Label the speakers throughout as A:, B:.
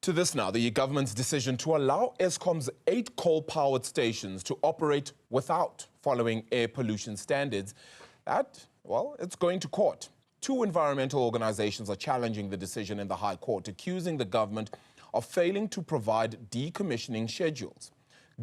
A: To this now, the government's decision to allow Eskom's 8 coal-powered stations to operate without following air pollution standards. It's going to court. 2 environmental organizations are challenging the decision in the High Court, accusing the government of failing to provide decommissioning schedules.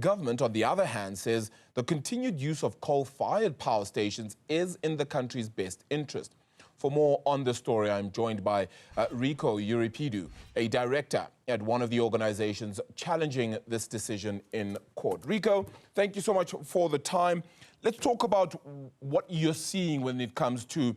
A: Government, on the other hand, says the continued use of coal-fired power stations is in the country's best interest. For more on this story, I'm joined by Rico Euripidou, a director at one of the organizations challenging this decision in court. Rico, thank you so much for the time. Let's talk about what you're seeing when it comes to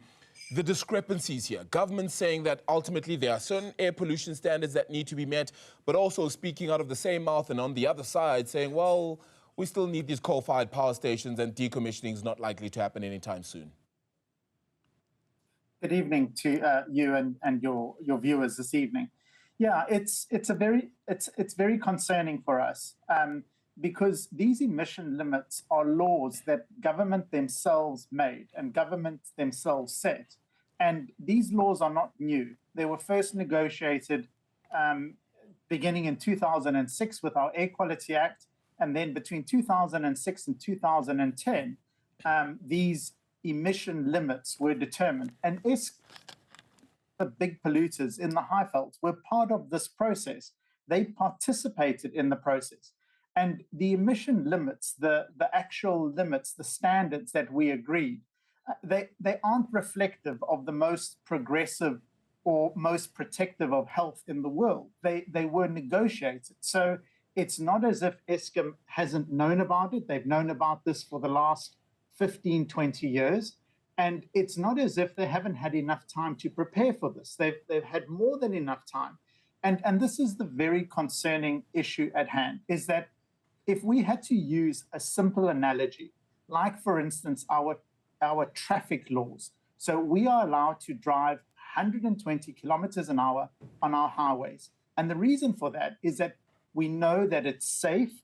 A: the discrepancies here. Government saying that ultimately there are certain air pollution standards that need to be met, but also speaking out of the same mouth and on the other side saying, well, we still need these coal-fired power stations and decommissioning is not likely to happen anytime soon.
B: Good evening to you and your viewers this evening. Yeah, it's very concerning for us because these emission limits are laws that government themselves made and government themselves set, and these laws are not new. They were first negotiated beginning in 2006 with our Air Quality Act, and then between 2006 and 2010, these emission limits were determined. And the big polluters in the Highveld were part of this process. They participated in the process. And the emission limits, the actual limits, the standards that we agreed, they aren't reflective of the most progressive or most protective of health in the world. They were negotiated. So it's not as if Eskom hasn't known about it. They've known about this for the last 15, 20 years. And it's not as if they haven't had enough time to prepare for this. They've had more than enough time. And this is the very concerning issue at hand, is that if we had to use a simple analogy, like, for instance, our traffic laws. So we are allowed to drive 120 kilometers an hour on our highways. And the reason for that is that we know that it's safe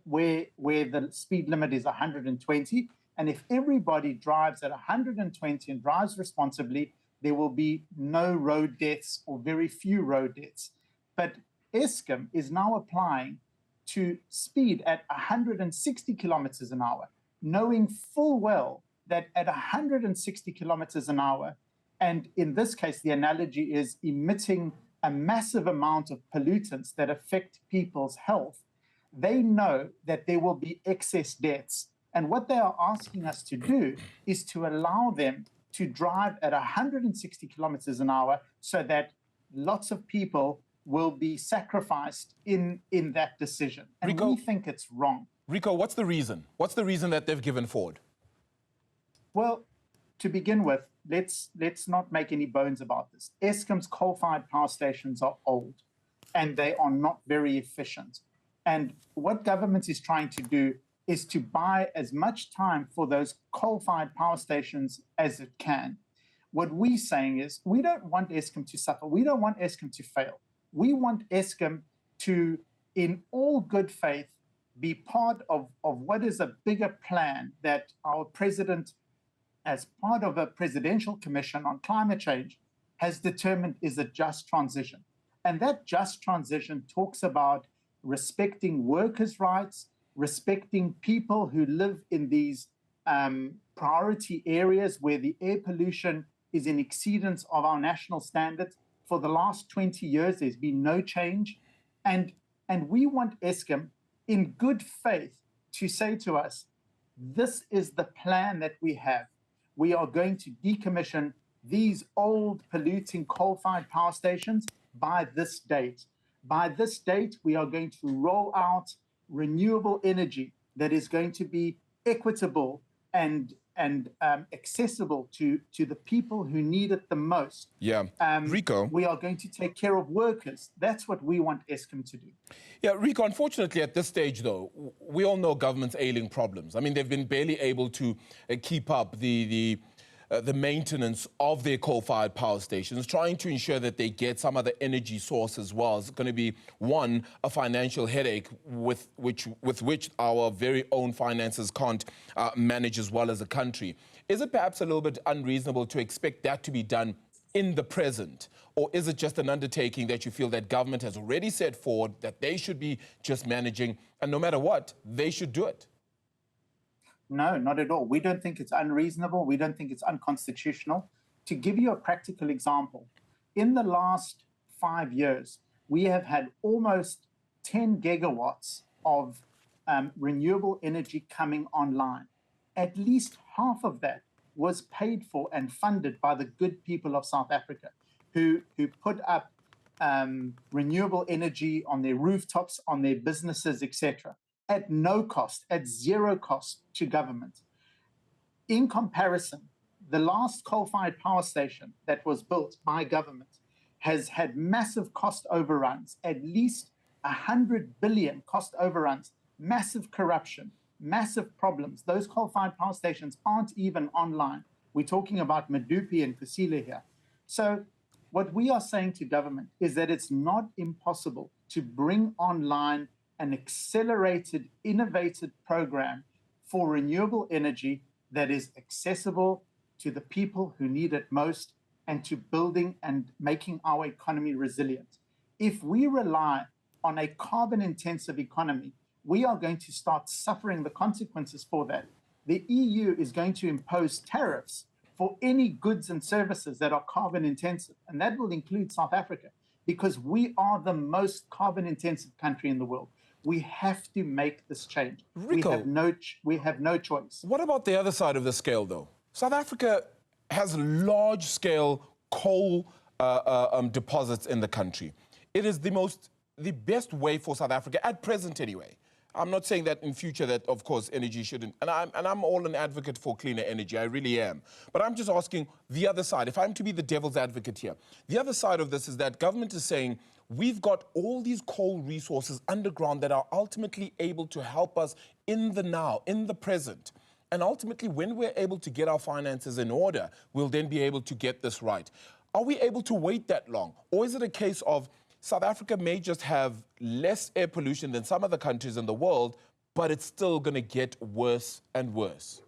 B: where the speed limit is 120. And if everybody drives at 120 and drives responsibly, there will be no road deaths or very few road deaths. But Eskom is now applying to speed at 160 kilometers an hour, knowing full well that at 160 kilometers an hour, and in this case, the analogy is emitting a massive amount of pollutants that affect people's health, they know that there will be excess deaths. And what they are asking us to do is to allow them to drive at 160 kilometers an hour so that lots of people will be sacrificed in that decision. And Rico, we think it's wrong.
A: Rico, what's the reason? What's the reason that they've given forward?
B: Well, to begin with, let's not make any bones about this. Eskom's coal-fired power stations are old and they are not very efficient. And what government is trying to do is to buy as much time for those coal-fired power stations as it can. What we're saying is we don't want Eskom to suffer. We don't want Eskom to fail. We want Eskom to, in all good faith, be part of what is a bigger plan that our president, as part of a presidential commission on climate change, has determined is a just transition. And that just transition talks about respecting workers' rights, respecting people who live in these priority areas where the air pollution is in exceedance of our national standards. For the last 20 years, there's been no change. And we want Eskom, in good faith, to say to us, this is the plan that we have. We are going to decommission these old polluting coal-fired power stations by this date. By this date, we are going to roll out renewable energy that is going to be equitable and accessible to the people who need it the most.
A: Yeah, Rico.
B: We are going to take care of workers. That's what we want Eskom to do.
A: Yeah, Rico, unfortunately at this stage, though, we all know government's ailing problems. I mean, they've been barely able to keep up the maintenance of their coal-fired power stations, trying to ensure that they get some other energy source as well. It's going to be, one, a financial headache with which our very own finances can't manage as well as a country. Is it perhaps a little bit unreasonable to expect that to be done in the present? Or is it just an undertaking that you feel that government has already set forward that they should be just managing, and no matter what, they should do it?
B: No, not at all. We don't think it's unreasonable. We don't think it's unconstitutional. To give you a practical example, in the last 5 years, we have had almost 10 gigawatts of renewable energy coming online. At least half of that was paid for and funded by the good people of South Africa, who put up renewable energy on their rooftops, on their businesses, etc., at no cost, at zero cost to government. In comparison, the last coal-fired power station that was built by government has had massive cost overruns, at least 100 billion cost overruns, massive corruption, massive problems. Those coal-fired power stations aren't even online. We're talking about Medupi and Kusile here. So what we are saying to government is that it's not impossible to bring online an accelerated, innovative program for renewable energy that is accessible to the people who need it most and to building and making our economy resilient. If we rely on a carbon-intensive economy, we are going to start suffering the consequences for that. The EU is going to impose tariffs for any goods and services that are carbon-intensive, and that will include South Africa, because we are the most carbon-intensive country in the world. We have to make this change.
A: Rico,
B: we have no choice.
A: What about the other side of the scale, though? South Africa has large-scale coal deposits in the country. It is the best way for South Africa, at present anyway. I'm not saying that in future that, of course, energy shouldn't, and I'm all an advocate for cleaner energy, I really am. But I'm just asking the other side, if I'm to be the devil's advocate here, the other side of this is that government is saying, we've got all these coal resources underground that are ultimately able to help us in the now, in the present. And ultimately, when we're able to get our finances in order, we'll then be able to get this right. Are we able to wait that long? Or is it a case of South Africa may just have less air pollution than some other countries in the world, but it's still going to get worse and worse?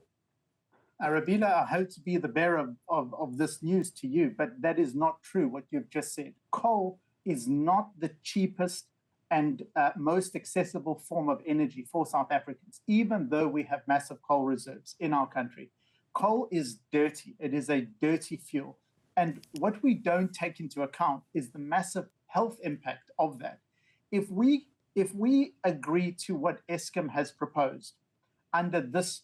B: Rabila, I hope to be the bearer of this news to you, but that is not true, what you've just said. Coal is not the cheapest and most accessible form of energy for South Africans, even though we have massive coal reserves in our country. Coal is dirty. It is a dirty fuel. And what we don't take into account is the massive health impact of that. If we agree to what Eskom has proposed under this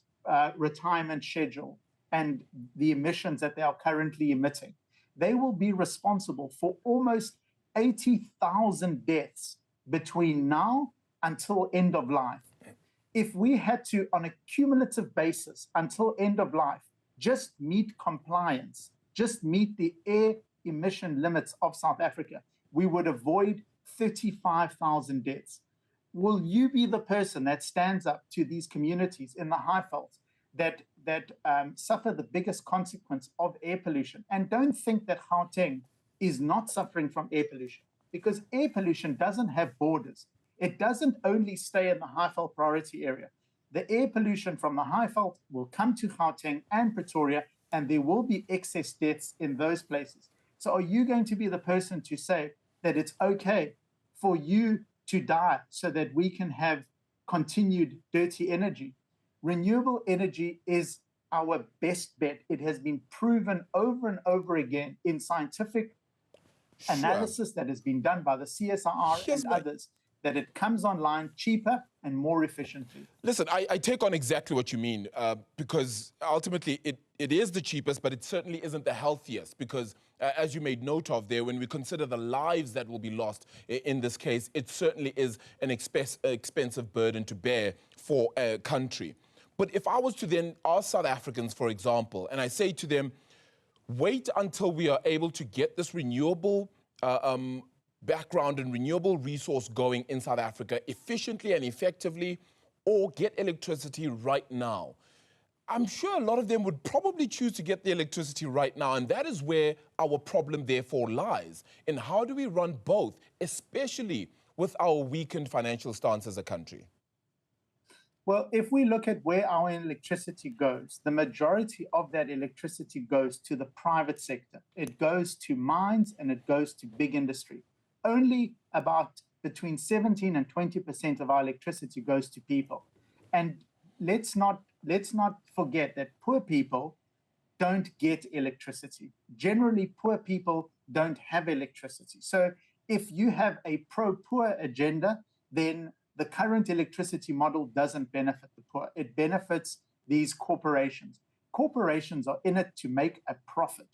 B: retirement schedule and the emissions that they are currently emitting, they will be responsible for almost 80,000 deaths between now until end of life. If we had to, on a cumulative basis, until end of life, just meet compliance, just meet the air emission limits of South Africa, we would avoid 35,000 deaths. Will you be the person that stands up to these communities in the Highveld that suffer the biggest consequence of air pollution? And don't think that Gauteng is not suffering from air pollution, because air pollution doesn't have borders. It doesn't only stay in the Highveld priority area. The air pollution from the Highveld will come to Gauteng and Pretoria, and there will be excess deaths in those places. So are you going to be the person to say that it's okay for you to die so that we can have continued dirty energy? Renewable energy is our best bet. It has been proven over and over again in scientific analysis that has been done by the CSIR and others, that it comes online cheaper and more efficiently.
A: Listen, I take on exactly what you mean, because ultimately it is the cheapest, but it certainly isn't the healthiest, because as you made note of there, when we consider the lives that will be lost in this case, it certainly is an expensive burden to bear for a country. But if I was to then ask South Africans, for example, and I say to them, wait until we are able to get this renewable background and renewable resource going in South Africa efficiently and effectively, or get electricity right now. I'm sure a lot of them would probably choose to get the electricity right now, and that is where our problem therefore lies. In how do we run both, especially with our weakened financial stance as a country?
B: Well, if we look at where our electricity goes, the majority of that electricity goes to the private sector. It goes to mines and it goes to big industry. Only about between 17 and 20% of our electricity goes to people. And let's not forget that poor people don't get electricity. Generally, poor people don't have electricity. So if you have a pro-poor agenda, then the current electricity model doesn't benefit the poor. It benefits these corporations. Corporations are in it to make a profit.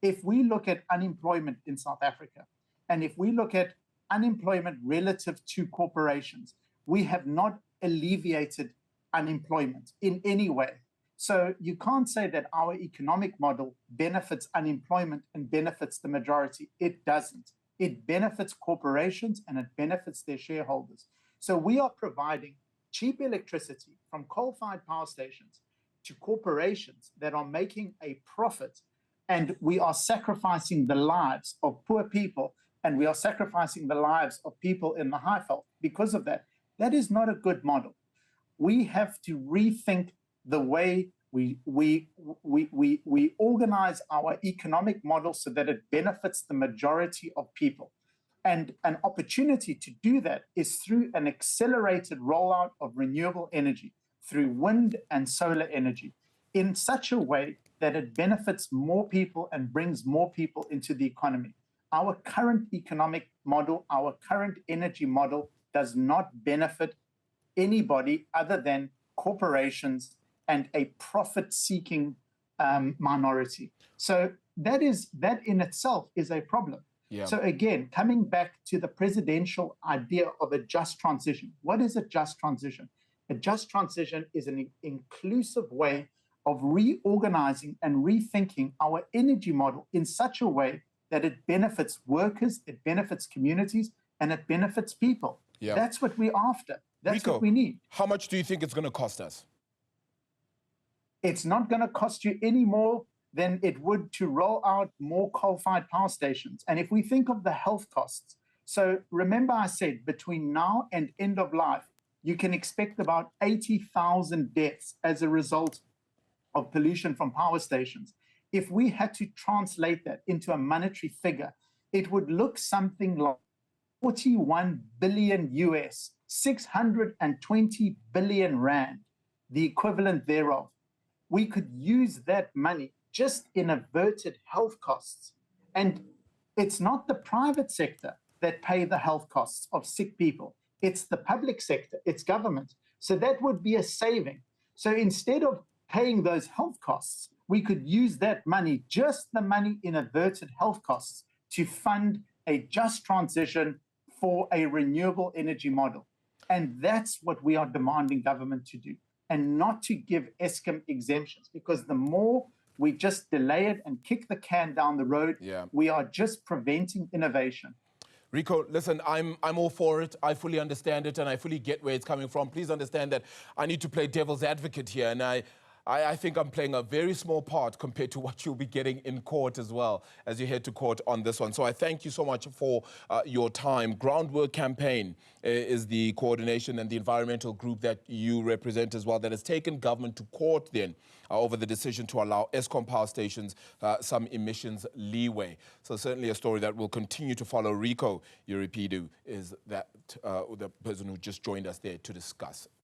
B: If we look at unemployment in South Africa, and if we look at unemployment relative to corporations, we have not alleviated unemployment in any way. So you can't say that our economic model benefits unemployment and benefits the majority. It doesn't. It benefits corporations and it benefits their shareholders. So we are providing cheap electricity from coal-fired power stations to corporations that are making a profit, and we are sacrificing the lives of poor people, and we are sacrificing the lives of people in the Highveld because of that. That is not a good model. We have to rethink the way we organize our economic model so that it benefits the majority of people. And an opportunity to do that is through an accelerated rollout of renewable energy, through wind and solar energy, in such a way that it benefits more people and brings more people into the economy. Our current economic model, our current energy model does not benefit anybody other than corporations and a profit-seeking minority. So that in itself is a problem.
A: Yeah.
B: So again, coming back to the presidential idea of a just transition, what is a just transition? A just transition is an inclusive way of reorganizing and rethinking our energy model in such a way that it benefits workers, it benefits communities, and it benefits people.
A: Yeah.
B: That's what we're after. That's
A: Rico,
B: what we need.
A: How much do you think it's going to cost us?
B: It's not going to cost you any more than it would to roll out more coal-fired power stations. And if we think of the health costs, so remember I said between now and end of life, you can expect about 80,000 deaths as a result of pollution from power stations. If we had to translate that into a monetary figure, it would look something like 41 billion US, 620 billion Rand, the equivalent thereof. We could use that money just in averted health costs. And it's not the private sector that pay the health costs of sick people. It's the public sector, it's government. So that would be a saving. So instead of paying those health costs, we could use that money, just the money in averted health costs, to fund a just transition for a renewable energy model. And that's what we are demanding government to do, and not to give Eskom exemptions, because the more we just delay it and kick the can down the road, we are just preventing innovation.
A: Rico, listen, I'm all for it. I fully understand it and I fully get where it's coming from. Please understand that I need to play devil's advocate here, and I think I'm playing a very small part compared to what you'll be getting in court as well as you head to court on this one. So I thank you so much for your time. Groundwork Campaign is the coordination and the environmental group that you represent as well, that has taken government to court then over the decision to allow Eskom power stations some emissions leeway. So certainly a story that will continue to follow. Rico Euripidou is the person who just joined us there to discuss.